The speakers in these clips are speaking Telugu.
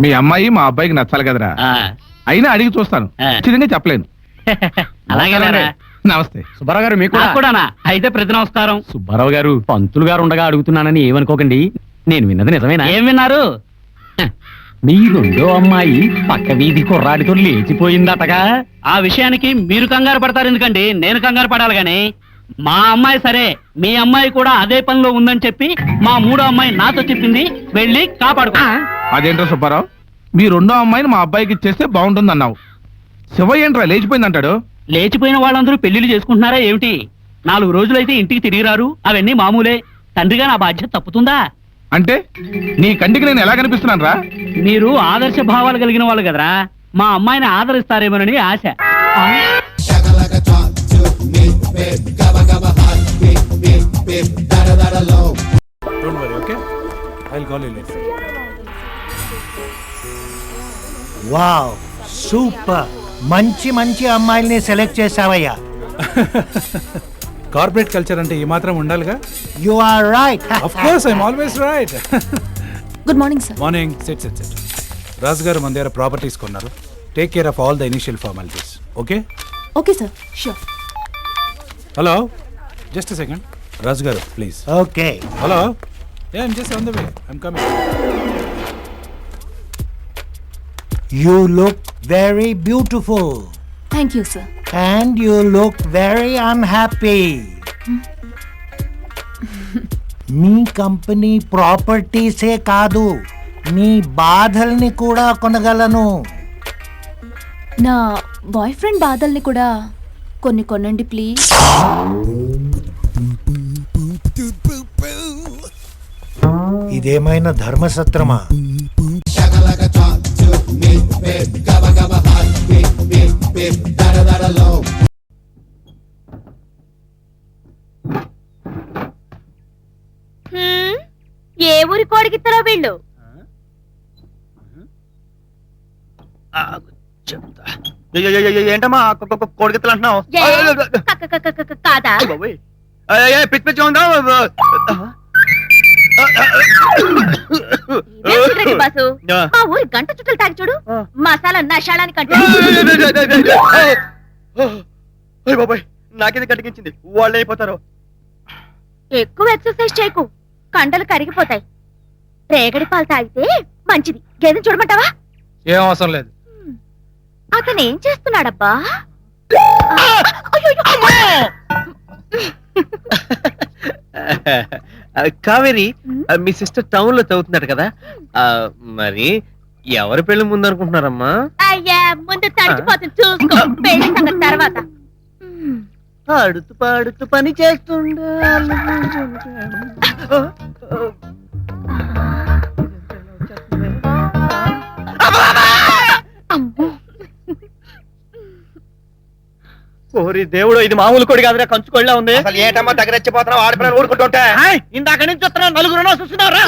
మీ అమ్మాయి మా అబ్బాయికి నచ్చాలి కదరా. అయినా అడిగి చూస్తాను, ఖచ్చితంగా చెప్పలేను. అలాగే నమస్తే సుబ్బారావు గారు. మీకు కూడానా? అయితే ప్రతి నమస్కారం. సుబ్బారావు గారు, పంతులు గారు ఉండగా అడుగుతున్నానని ఏమనుకోకండి. నేను విన్నది నిజమేనా? ఏం విన్నారు? మీ రెండో అమ్మాయి పక్క వీధి కుర్రాడితో లేచిపోయిందటగా. ఆ విషయానికి మీరు కంగారు పడతారు ఎందుకండి, నేను కంగారు పడాలి గాని. మా అమ్మాయి సరే, మీ అమ్మాయి కూడా అదే పనిలో ఉందని చెప్పి మా మూడో అమ్మాయి నాతో చెప్పింది. వెళ్ళి కాపాడుకో. అదేంటో సుబ్బారావు, మీ రెండో అమ్మాయిని మా అబ్బాయికి ఇచ్చేస్తే బాగుంటుంది అన్నావు. శివయ్య ఏంట్రా లేచిపోయిందంటాడు? లేచిపోయిన వాళ్ళందరూ పెళ్లిళ్ళు చేసుకుంటున్నారా ఏమిటి? 4 రోజులైతే ఇంటికి తిరిగి రారు. అవన్నీ మామూలే. తండ్రిగా నా బాధ్యత తప్పుతుందా? అంటే నీ కంటికి నేను ఎలా కనిపిస్తున్నాను రా? మీరు ఆదర్శ భావాలు కలిగిన వాళ్ళు కదరా. మా అమ్మాయిని ఆదరిస్తారేమోనని ఆశ. Wow, super. మంచి మంచి అమ్మాయిల్ని సెలెక్ట్ చేసావయ్యా. కార్పొరేట్ కల్చర్ అంటే ఈ మాత్రం ఉండాలిగా. You are right. Of course I am always right. Good morning sir. Morning. Sit. Raju garu మన దగ్గర ప్రాపర్టీస్ కొన్నారు. Take care of all the initial formalities. Okay? Okay sir, sure. Hello, just second. Raju garu please. Okay. Hello, I'm just on the way. I'm coming. You look very beautiful. Thank you sir. And you look very unhappy. మీ కంపెనీ ప్రాపర్టీసే కాదు, మీ బాధల్ని కూడా కొనగలను. నా బాయ్ ఫ్రెండ్ బాధల్ని కూడా కొనండి ప్లీజ్. ఇదేమైనా ధర్మసత్రమా? ఏ ఊరి కోడికిస్తారో వీళ్ళు? ఏంటమ్మా కోడిగిత్తలు అంటున్నావు? కాదా? పిచ్చి పిచ్చి ఉందా? బాసు, మా ఊరి గంట చుట్టలు తాగి చూడు. మసాలా నషాళానికి అంటే బాబాయ్, నాకేది కటికించింది. వాళ్ళు అయిపోతారు. ఎక్కువ ఎక్సర్సైజ్ చేయకు, కండలు కరిగిపోతాయి. రేగడి పాలు తాగితే మంచిది. గేదె చూడమంటావా? ఏం అవసరం లేదు. అతను ఏం చేస్తున్నాడబ్బా? కావేరి, మీ సిస్టర్ టౌన్ లో చదువుతున్నారు కదా, మరి ఎవరి పెళ్లి ముందు అనుకుంటున్నారమ్మా? అయ్యా, ముందు తడిచిపోతుంది చూసుకో, పెళ్లి సంగతి తర్వాత. ఆడుతూ పాడుతూ పని చేస్తుండే. ఓరి దేవుడు, ఇది మామూలు కొడి కాదురా, కంచుకోళ్ళ ఉంది. ఏటమ్మా దగ్గర వచ్చిపోతున్నావు? ఆడపిల్లలు ఊరుకుంటుంటే ఇందాక నుంచి వస్తున్నా, నలుగురు చూస్తున్నారా?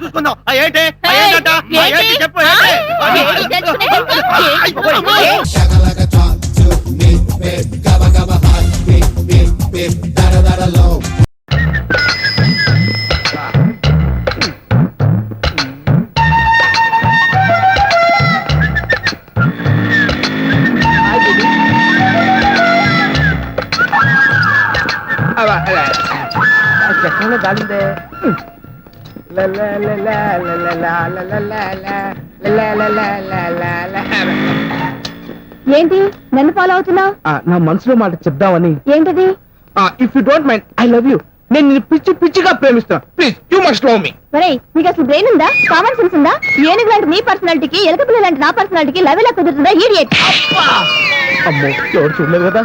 చూసుకుందాం. ఏంటి చెప్పు. చక్రంలో గాలిందే. ఏంటి నన్ను ఫాలో అవుతున్నావు? నా మనసులో మాట చెప్దామని. ఏంటది? If you don't mind, I love you. నేను నిన్ను పిచ్చి పిచ్చిగా ప్రేమిస్తాను. Please, you must love me. ఒరేయ్, నీకు అసలు బ్రెయిన్ ఉందా? కామన్ సెన్స్ ఉందా? ఏనుగు లాంటి నీ పర్సనాలిటీకి, ఎలక పిల్ల లాంటి నా పర్సనాలిటీకి లవ్ ఎలా కుదురుతుందా? ఈడియట్. అమ్మో, ఎవరు చూడలేదు కదా.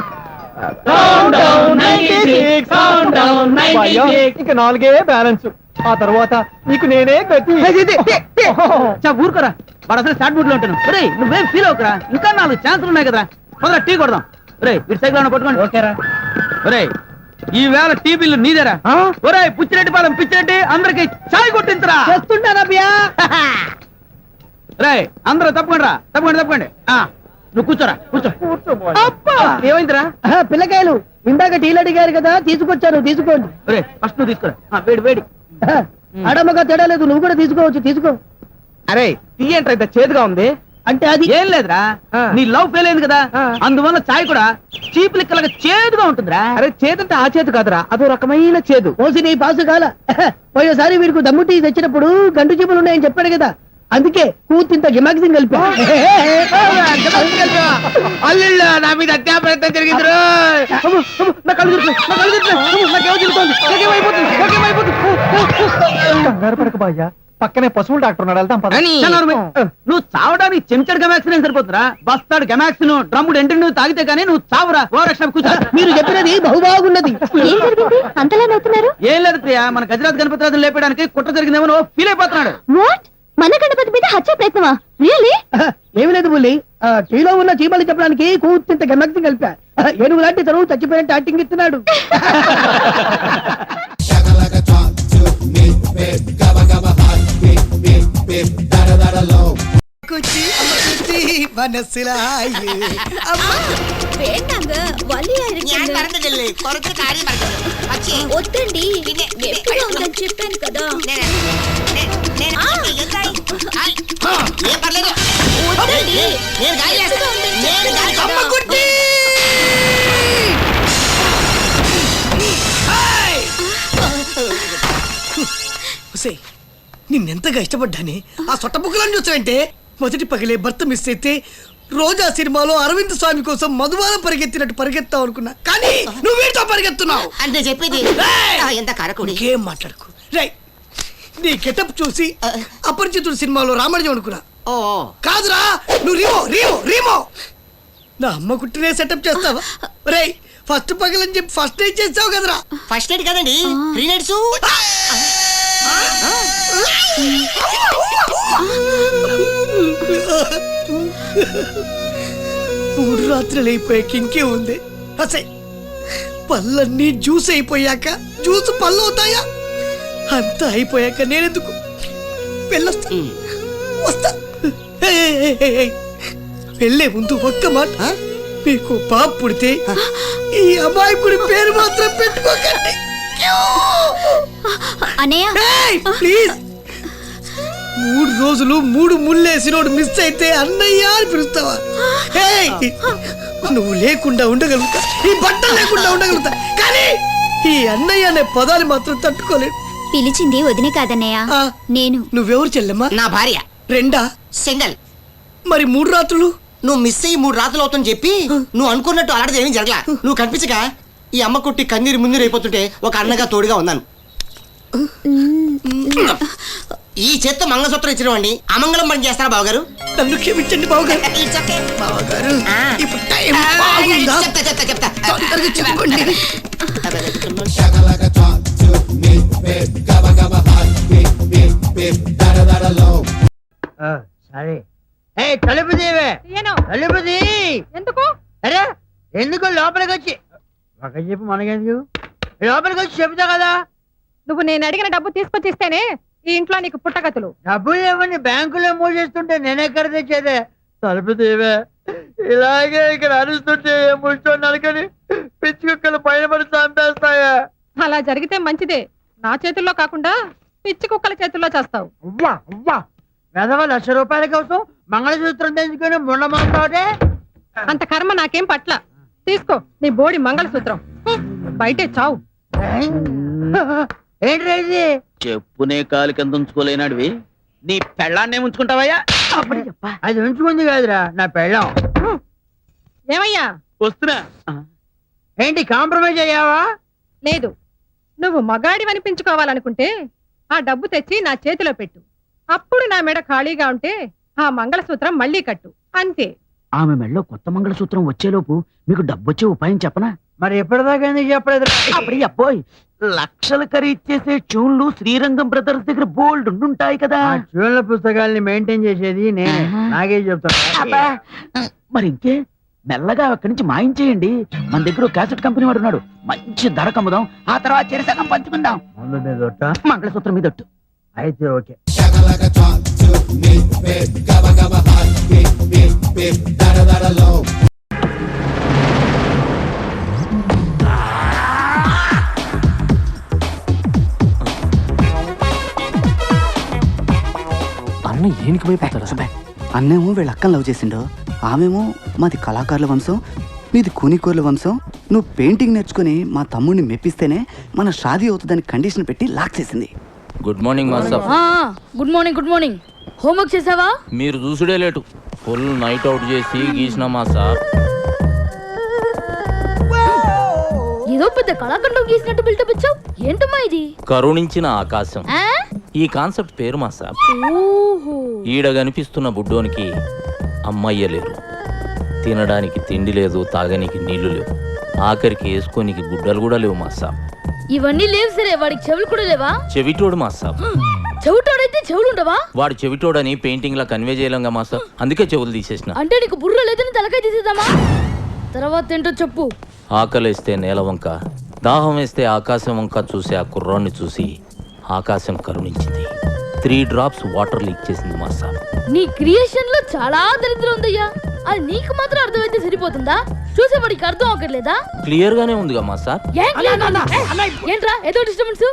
ఇంకా 4 బ్యాలెన్స్. ఆ తర్వాత నీకు నేనే గతి. ఊరుకోరా, వాడు అసలు స్టార్ట్ బూట్ లో ఉంటాను. ఒరేయ్, నువ్వేం ఫీల్ అవుకురా, ఇంకా 4 ఛాన్సులు ఉన్నాయి కదా. మొదల టీ కొడదాం. ఒరేయ్, ఇటు సైకిల్ పట్టుకోండి. ఓకేరా. ఒరేయ్, ఈ వేళ టీ బిల్లు నీదేరా. ఒరేయ్, పుచ్చిరెడ్డి పాలెం పిచ్చిరెడ్డి, అందరికి చాయ్ కొట్టించరా. చేస్తుంటారా? రేయ్, అందరూ తప్పకుండా. నువ్వు కూర్చోరా, కూర్చో. ఏమైందిరా? పిల్లకాయలు ఇందాక టీలు అడిగారు కదా, తీసుకొచ్చారు, తీసుకోండి. ఫస్ట్ నువ్వు తీసుకురా. వేడి. ఆడమ్మగా తేడా లేదు, నువ్వు కూడా తీసుకోవచ్చు, తీసుకో. అరే టీ ఏంట్రా ఇంత చేదుగా ఉంది? అంటే అది ఏం లేదురా, నీ లవ్ ఫెయిల్ అయింది కదా, అందువల్ల చాయ్ కూడా చీప్ లిక్కలుగా చేదుగా ఉంటుందిరా. అరే చేదంటే ఆ చేదు కాదురా, అదో రకమైన చేదు. పోసి నీ పాసు కాల. పోయేసారి వీరికి దమ్ము టీ తెచ్చినప్పుడు గంటు చీపులు ఉన్నాయని చెప్పాడు కదా, అందుకే కూతింత గిమాక్సిన్ కలిపా. అల్లుళ్ళ నా మీద హత్యా ప్రయత్నం జరిగింది. నా కళ్ళు తిరుగుతున్నాయి, నా కళ్ళు తిరుగుతున్నాయి, నాకేమో తిరుగుతోంది, నాకేమైపోతుంది, నాకేమైపోతుంది. కంగారు పడక బాయ్యా, పక్కనే పశువుల డాక్టర్ ఉన్నాడు, వెళ్దాం పద. నువ్వు చావడానికి చెంచాడు గమాక్సిన్ సరిపోతురా, బస్తాడు గమాక్సిన్ డ్రమ్ముడు ఎండి నువ్వు తాగితే కానీ నువ్వు చావురా. ఓ రక్షణ కూర్చో. మీరు చెప్పినది బహుబాగున్నది. ఏం జరిగింది అంతలా నవ్వుతున్నారు? ఏం లేదు ప్రియా, మన గజరాజ్ గణపతి రాజును లేపడానికి కుట్ర జరిగిందేమో ఫీల్ అయిపోతున్నాడు. వాట్, మన గణపతి మీద హత్య ప్రయత్నమా? రియల్లీ? ఏమి లేదు బుల్లి, టీలో ఉన్న చీమలు చెప్పడానికి కూర్చుంత గమాక్సిన్ కలిపా. ఏనుగు లాంటి తను చచ్చిపోయినట్టు యాక్టింగ్ ఇస్తున్నాడు. వద్దండి, ఎప్పుడు ఉందని చెప్పాను కదా. నిన్నెంతగా ఇష్టపడ్డాని ఆ సొట్టబుక్కలను చూసావంటే, మొదటి పగిలే భర్త మిస్ అయితే రోజా సినిమాలో అరవింద్ స్వామి కోసం మధువారం పరిగెత్తినట్టు పరిగెత్తావు అనుకున్నా, కానీ నువ్వు వీటితో పరిగెత్తున్నావు అంటే చెప్పేది ఎంత కారకుడి. ఏం మాట్లాడుకో రై, నీ గెటప్ చూసి అపరిచితుడు సినిమాలో రామణ్యం అనుకున్నా. ఓ కాదురా, నువ్వు రీమో రీమో రీమో నా అమ్మ కుట్టినే సెటప్ చేస్తావా? రై, ఫస్ట్ పగలని చెప్పి ఫస్ట్ నైట్ చేస్తావు కదరా. ఫస్ట్ ఎయిడ్ కదండి, త్రీ నైట్స్. మూడు రాత్రులు అయిపోయాక ఇంకే ఉంది అసే. పళ్ళన్నీ జ్యూస్ అయిపోయాక జ్యూస్ పళ్ళు అవుతాయా? అంతా అయిపోయాక నేనెందుకు వెళ్ళొస్తా, వస్తా. వెళ్ళే ముందు ఒక్క మాట, మీకు పాప పుడితే ఈ అమాయకుడి పేరు మాత్రం పెట్టుకోకండి ప్లీజ్. 3 రోజులు 3 ముళ్ళేసినోడు మిస్ అయితే అన్నయ్య అని పిలుస్తావా? నువ్వు లేకుండా ఉండగలుగుతా, ఈ బట్టలు లేకుండా ఉండగలుగుతా, కానీ ఈ అన్నయ్య అనే పదాలు మాత్రం తట్టుకోలేడు. పిలిచింది వదినే కాదన్నయ్య, నేను. నువ్వెవరు చెల్లెమ్మా? నా భార్య. రెండా? సింగల్. మరి 3 రాత్రులు? నువ్వు మిస్ అయ్యి 3 రాత్రులు అవుతుందని చెప్పి నువ్వు అనుకున్నట్టు అలాంటిది ఏమీ జరగలా. నువ్వు కనిపించగా ఈ అమ్మ కుట్టి కన్నీరు ముందు అయిపోతుంటే ఒక అన్నగా తోడుగా ఉన్నాను. ఈ చేత్తో మంగళసూత్రం ఇచ్చినవండి అమంగళం పని చేస్తారా బావగారు? నన్ను క్షమించండి బావగారు. బావగారు, ఇప్పుడు టైం బాగుందా? చెప్తా. తొందరగా చెప్పుకోండి. సరే, తలుపు తీవే, తలుపు తీ. ఎందుకు? అరే ఎందుకు లోపలికి వచ్చి ఒక చెప్పు, మనకెందుకు లోపలికి వచ్చి చెప్తా కదా. నువ్వు నేను అడిగిన డబ్బు తీసుకొచ్చిస్తేనే ఈ ఇంట్లో నీకు పుట్టగతులు. డబ్బులు ఏమని బ్యాంకులో మూసేస్తుంటే నేనెక్కడ తెచ్చేదే. తలుపు తీవే, ఇలాగే ఇక్కడ అరుస్తుంటే ముష్టోన్నాను కానీ పిచ్చి కుక్కలు పైన పడి చంపేస్తాయా. అలా జరిగితే మంచిదే, నా చేతుల్లో కాకుండా పిచ్చి కుక్కల చేతుల్లో చేస్తావు. అవ్వా అవ్వా, వెధవ 1,00,000 రూపాయల కోసం మంగళసూత్రం తెచ్చుకొని ముండమంటావుటే. అంత కర్మ నాకేం పట్ల. తీసుకో నీ బోడి మంగళసూత్రం, బయటే చావు. ఏంటి చెప్పునే కాలు కింద ఉంచుకోలేనాడివి, నీ పెళ్ళాన్నే ఉంచుకుంటావయ్యా? అది ఉంచుకుంది కాదురా నా పెళ్ళాం. ఏమయ్యా? వస్తున్నా. ఏంటి కాంప్రమైజ్ అయ్యావా? లేదు, నువ్వు మగాడి అనిపించుకోవాలనుకుంటే ఆ డబ్బు తెచ్చి నా చేతిలో పెట్టు. అప్పుడు నా మెడ ఖాళీగా ఉంటే ఆ మంగళసూత్రం మళ్ళీ కట్టు, అంతే. ఆమె మెడలో కొత్త మంగళసూత్రం వచ్చేలోపు మీకు డబ్బొచ్చే ఉపాయం చెప్పనా? మరి ఎప్పటిదాకా ఎందుకు చెప్పలేదు? అప్పుడు అబ్బోయ్, లక్షలు ఖరీదు చేసే ట్యూన్లు శ్రీరంగం బ్రదర్స్ దగ్గర బోల్డ్ ఉండుంటాయి కదా. ట్యూన్ల పుస్తకాల్ని మెయింటైన్ చేసేది నేనే, నాగే చెప్తాను. మరి ఇంకే మెల్లగా అక్కడి నుంచి మాయించేయండి. మన దగ్గర క్యాసెట్ కంపెనీ వాడు ఉన్నాడు, మంచి ధర కమ్ముదాం, ఆ తర్వాత చెరిసగం పంచుకుందాం. మంగళసూత్రం మీద అయితే ఓకే. దీనికి భయపడతాడా? అన్నేమో వీళ్ళ అక్కని లవ్ చేసిండు, ఆమెమో మాది కళాకారుల వంశం, మీది కూనికోర్ల వంశం. నువ్వు పెయింటింగ్ నేర్చుకుని మా తమ్ముడిని మెప్పిస్తేనే మన షాదీ అవుతుందని కండిషన్ పెట్టి లాక్ చేసింది. Good morning master. Good morning. Good morning. Homework చేసావా? మీరు చూసుడే లేటు, ఫుల్ నైట్ అవుట్ చేసి గీసిన మాస్టర్. ఏదో పెద్ద కళాఖండం గీసినట్టు బిల్డప్ ఇచ్చావు, ఏంటమ్మా ఇది? కరుణించిన ఆకాశం ఈ కాన్సెప్ట్ పేరు మాస్టర్. ఈడ కనిపిస్తున్న బుడ్డోనికి అమ్మయ్య లేరు, తినడానికి తిండి లేదు, తాగనికి నీళ్లు లేవు, ఆఖరికి వేసుకోనికి గుడ్డలు కూడా లేవు మాస్టర్. ఇవన్నీ లేవు సరే, వాడికి చెవులు కూడా లేవా? చెవిటోడు మాస్టర్. చెవిటోడైతే చెవులు ఉండవా? వాడు చెవిటోడని పెయింటింగ్ లా కన్వే చేయలేంగా మాస్టర్, అందుకే చెవులు తీసేసిన. అంటే నీకు బుర్ర లేదని తలకాయ తీసేద్దామా? తర్వాత ఏంటో చెప్పు. ఆకలేస్తే నేల వంక, దాహం వేస్తే ఆకాశం వంక చూసి ఆ కుర్రాన్ని చూసి ఆకాశం కరుణించింది. 3 drops వాటర్ లీక్ చేసింది మాస్టర్. నీ క్రియేషన్ లో చాలా దరిద్రం ఉందయ్యా, అది నీకు మాత్రం అర్థమైతే సరిపోతుందా? చూసేవాడికి అర్థం అవ్వట్లేదా? క్లియర్ గానే ఉందిగా మాస్టర్. ఏంట్రా ఏదో డిస్టర్బెన్స్?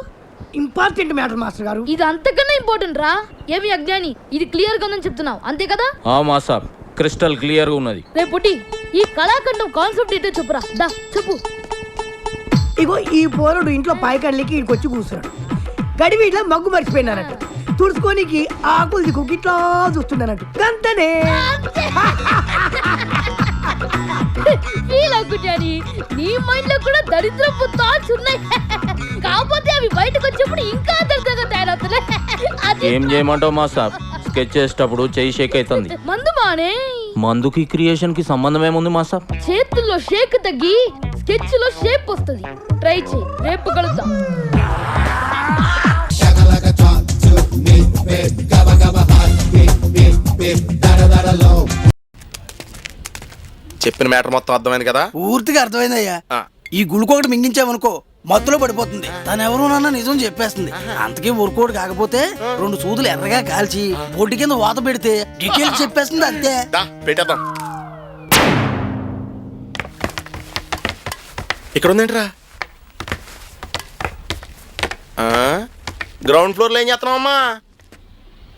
ఇంపార్టెంట్ మ్యాటర్ మాస్టర్ గారు. ఇది అంతకన్నా ఇంపార్టెంట్ రా. ఏమి అజ్ఞాని, ఇది క్లియర్ గా ఉందని చెప్తున్నావు అంతే కదా? మాస్టర్ క్రిస్టల్ క్లియర్ గా ఉన్నది. రేపుటి ఈ కళాఖండం కాన్సెప్ట్ ఏంటో చెప్పురా. దా చెప్పు. ఇగో ఈ పోరుడు ఇంట్లో పాయకళ్ళకి ఇక్కడికి వచ్చి కూర్చున్నాడు. గడివి ఇట్లా మగ్గు మర్చిపోయినారంట. తుడుచుకోనికి ఆకులు దిక్కు ఇట్లా చూస్తున్నానంట. గంతనే ఫీల్ అవుకుంటాని, నీ మైండ్ లో కూడా దరిద్రపు థాట్స్ ఉన్నాయి. కాకపోతే అవి బయటకు వచ్చినప్పుడు ఇంకా దరిద్రంగా తయారవుతున్నాయి. ఏం చేయమంటావు మాస్టర్? స్కెచ్ చేసేటప్పుడు చెయ్యి షేక్ అవుతుంది. మందు మానే. మందుకి క్రియేషన్ కి సంబంధం ఏముంది మాస్టర్? చేతుల్లో షేక్ తగ్గి స్కెచ్ లో షేప్ వస్తుంది. ట్రై చేయి, రేపు కలుద్దాం. చెప్పిన మ్యాటర్ మొత్తం అర్థమైంది కదా? పూర్తిగా అర్థమైందయ్యా. ఈ గుళుకోటి మింగించామనుకో మత్తులో పడిపోతుంది. తను ఎవరు నాన్న నిజం చెప్పేస్తుంది. అంతకీ ఊరుకోడు కాకపోతే 2 సూదులు ఎర్రగా కాల్చి బొడ్డు కింద వాత పెడితే డీటెయిల్స్ చెప్పేస్తుంది అంతే. పెట్టేద్దాం. ఇక్కడ ఉందేంట్రా? గ్రౌండ్ ఫ్లోర్ లో ఏం చేస్తున్నావమ్మా?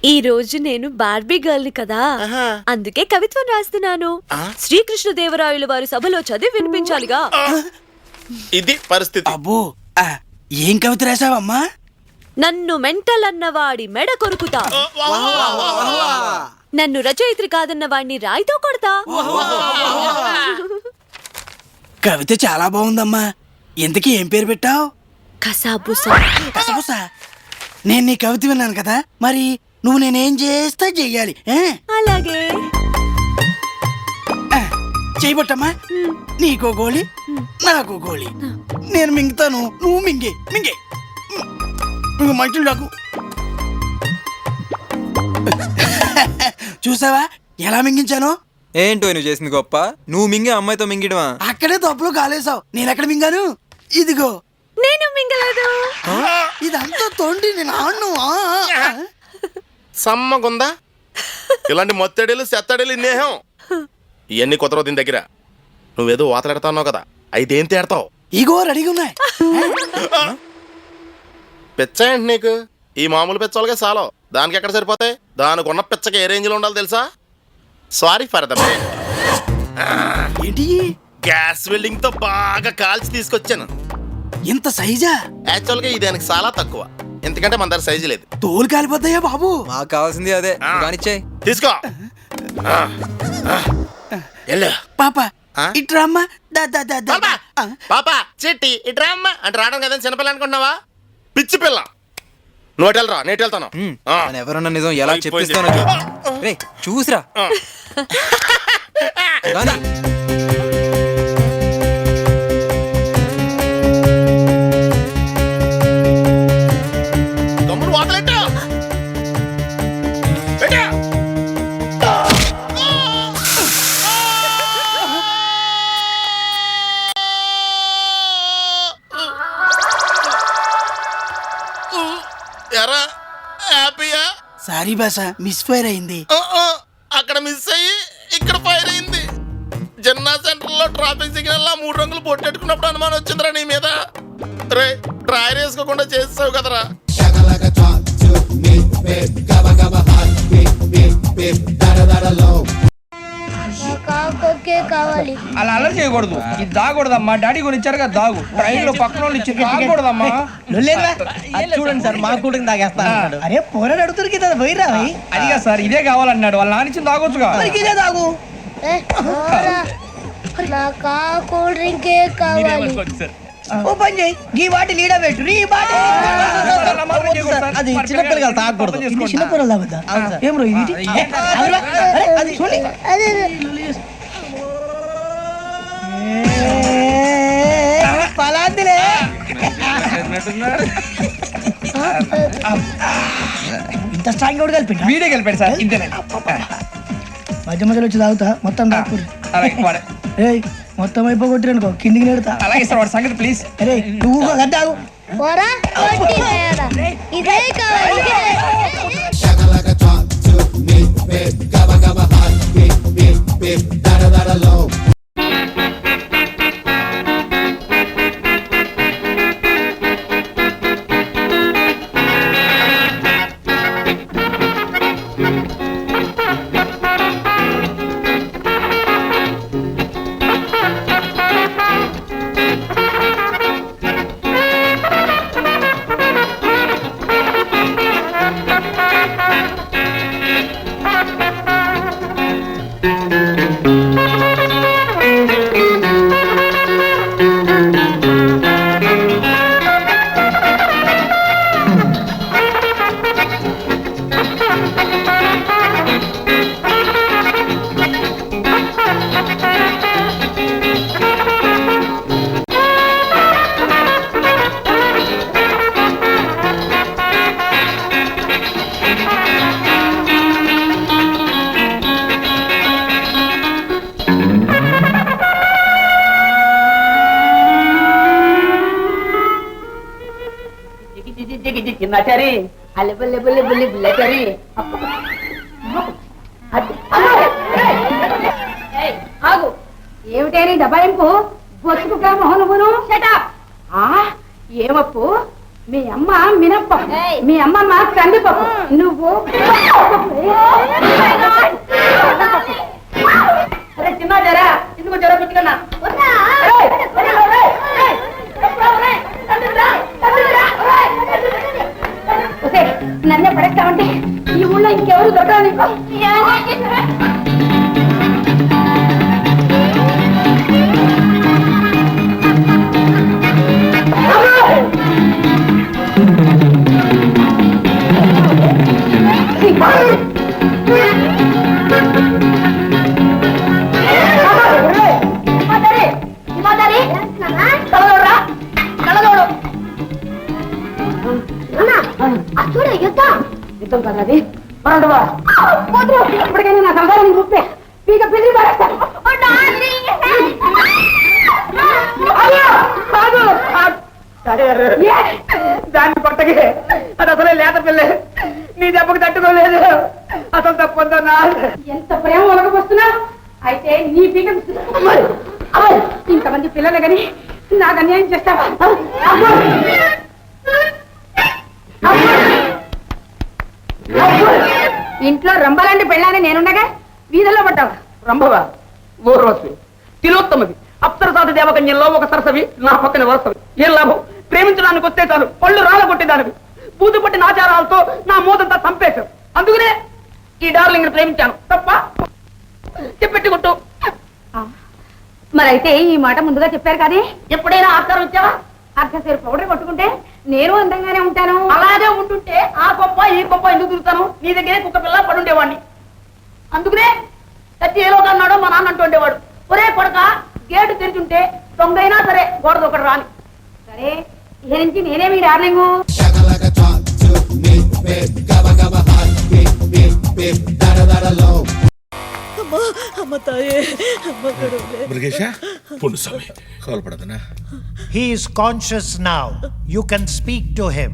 ఈ రోజు నేను బార్బీ గర్ల్ ని కదా, అందుకే కవిత్వం రాస్తున్నాను. శ్రీకృష్ణదేవరాయల వారి సభలో చదివి వినిపించాలిగా. ఇది పరిస్థితి. అబ్బో, ఏం కవిత రాసావమ్మా? నన్ను మెంటల్ అన్నవాడి మెడ కొరుకుతా, నన్ను రచయిత్రి కాదన్న వాడిని రాయితో కొడతా. కవిత చాలా బాగుందమ్మా. ఇంతకీ ఏం పేరు పెట్టావు? కసాబుసా. కసబుసా. నేను నీ కవిత విన్నాను కదా, మరి నువ్వు నేనేం చేస్తా చెయ్యాలి. అలాగే చేయబట్టమ్మా. నీకో గోళీ, నాకు గోళీ. నేను మింగుతాను, నువ్వు మింగే మింగే. మంచులు నాకు చూసావా ఎలా మింగించాను? ఏంటో నువ్వు చేసింది గొప్ప, నువ్వు మింగే అమ్మాయితో మింగిడమా? అక్కడే తప్పులో కాలేసావు. నేను ఎక్కడ మింగాను? ఇదిగో నేను మింగలేదు. ఇదంతా తోండి నేను ఆడను. సమ్మగుందా? ఇలాంటి మొత్తడేలు సెత్తడేలు ఇన్నేహం ఇవన్నీ కుదరవు దీని దగ్గర. నువ్వేదో వాతలాడుతున్నావు కదా, అయితే ఏం తేడతావు? ఇగో రెడీగా ఉన్నాయి. పిచ్చ ఏంటి నీకు? ఈ మామూలు పిచ్చోళ్ళకే చాలు, దానికి ఎక్కడ సరిపోతాయి? దానికి ఉన్న పిచ్చకి ఏ రేంజ్ లో ఉండాలి తెలుసా? Sorry for the pain. ఏంటి? గ్యాస్ వెల్డింగ్ తో బాగా కాల్చి తీసుకొచ్చాను. ఇంత సైజా? యాక్చువల్ గా ఇది దానికి చాలా తక్కువ, ఎందుకంటే మన దగ్గర సైజు లేదు. తోలు కాలిపోతాయా బాబు? మాకు కావాల్సింది అదే, కానిచ్చాయి. తీసుకో. పాప ఇట్రామ్మా. పాపా చిట్టి ఇట్రా అమ్మా అంటే రావడం కదా చిన్నపిల్ల అనుకుంటున్నావా? పిచ్చి పిల్ల. నువ్వు వెళ్ళరా, నేను వెళ్తాను. ఎవరన్నా నిజం ఎలా చెప్పిస్తాను చూసిరా. గమ్మును వాతలెట్టు. ఎరా హ్యాపీయా? సారీ బాసా, మిస్ ఫైర్ అయింది. అక్కడ మిస్ అయ్యి ఇక్కడ ఫైర్ అయింది. జన్నా సెంటర్ లో ట్రాఫిక్ సిగ్నల్ లా 3 రంగులు పొట్టెట్టుకున్నప్పుడు అనుమానం వచ్చిందిరా నీ మీద. రే డ్రైర్ వేసుకోకుండా చేసావు కదరా. చేయకూడదు. ఇది దాగకూడదమ్మా. డాడీ కొని ఇచ్చారు కదా దాగు. ట్రైన్ లో పక్కన వాళ్ళు ఇచ్చి దాగకూడదమ్మా. చూడండి సార్ మా కూడా తాగేస్తా. అరే పోరాడు అడుగుతారు కదా పోయిరా. అదిగా సార్ ఇదే కావాలన్నాడు. వాళ్ళ నాన్న ఇచ్చింది తాగొచ్చుగా. ఇదే తాగు. నాకు కూల్ డ్రింకే కావాలి. ఓ పని చేయి. ఈ బాటి లీడ పెట్టు. ఈ బాటి అది చిన్నపిల్లలు తాగకూడదు. చిన్నపిల్లలు తాగుతా. ఏం రో ఇది? అది చూడండి. పలాందిలే. ఇంత స్ట్రాంగ్ కూడా కలిపి వీడే కలిపాడు సార్. ఇంతేనండి. మధ్య మధ్యలో వచ్చి తాగుతా. మొత్తం తాగు. మొత్తం అయిపోగొట్టిరనుకో కిందికి నేడుతా. అలాగే సార్ వాడి సంగతి ప్లీజ్. అరే నువ్వు తాగు. ఇదే కావాలి. చిన్నచారి అల్లెబల్లెబల్లెబల్లెబల్లెచారి ఆగు. ఏమిటేని దబాయింపు? బొచ్చుకుగా మొహనువును. ఏమప్పు? మీ అమ్మ మినప్పప్పు, మీ అమ్మమ్మ కందిపప్పు, నువ్వు చిన్నచారా ఇందుకు జ్వర పెట్టుకున్నా. నన్నే పడేస్తామంటే ఈ ఊళ్ళో ఇంకెవరు దొరకరా నీకు? యుద్ధం కదా అది. ఇప్పటికైనా నా సంసారాన్ని చూస్తే పీక పిదిరి పడేస్తాను. దాన్ని పట్టకి అది అసలే లేత పిల్లే. నీ దెబ్బకి తట్టుకోలేదు. అసలు తప్పొద్దా? ఎంత ప్రేమ ఒలకపోస్తున్నా. అయితే నీ పీక ఇంతమంది పిల్లలే కానీ నాకు అన్యాయం చేస్తావా? ఇంట్లో రంభలాంటి పెళ్ళాన్ని నేనుండగా వీధుల్లో పడ్డావా? రంభవా? ఊర్వశి, తిలోత్తమది, అప్సరసాది దేవకన్యల్లో ఒక సరసవి, నా పక్కన వరసవి. ఏం లాభం? ప్రేమించడానికి వస్తే చాలు పళ్ళు రాలగొట్టేదానివి. బూతు పట్టిన ఆచారాలతో నా మూదంతా చంపేశావు. అందుకనే ఈ డార్లింగ్ ప్రేమించాను. తప్ప చెప్పెట్టి కొట్టు. మరైతే ఈ మాట ముందుగా చెప్పారు కానీ ఎప్పుడైనా ఆస్కారం ఇచ్చావా? అర్ధసేరు పౌడర్ కొట్టుకుంటే నేను అందంగానే ఉంటాను. అలాగే ఉంటుంటే ఆ గొప్ప ఈ గొప్ప ఎందుకు తిరుగుతాను? నీ దగ్గరే కుక్క పిల్ల పడుండేవాడిని. అందుకనే కత్తి ఏలో కన్నాడో మా నాన్న అంటూ ఉండేవాడు. ఒరే కొడక, గేటు తెరిచుంటే దొంగైనా సరే గోడది ఒకటి రాని. సరే ఇక నుంచి నేనే మీ darling. He is conscious now. You can speak to him.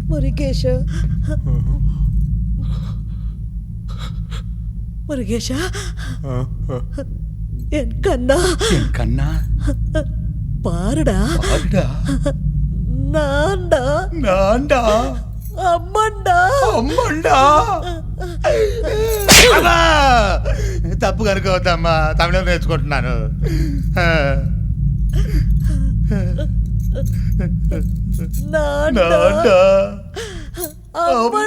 Murugesa, Murugesa, என் கண்ணா, என் கண்ணா, பாருடா, பாருடா, நான்டா, நான்டா, அம்மன்டா, அம்மன்டா. తప్పు కనుకోవద్దమ్మా, తమిళం నేర్చుకుంటున్నాను. నాన్న నాన్న, అమ్మ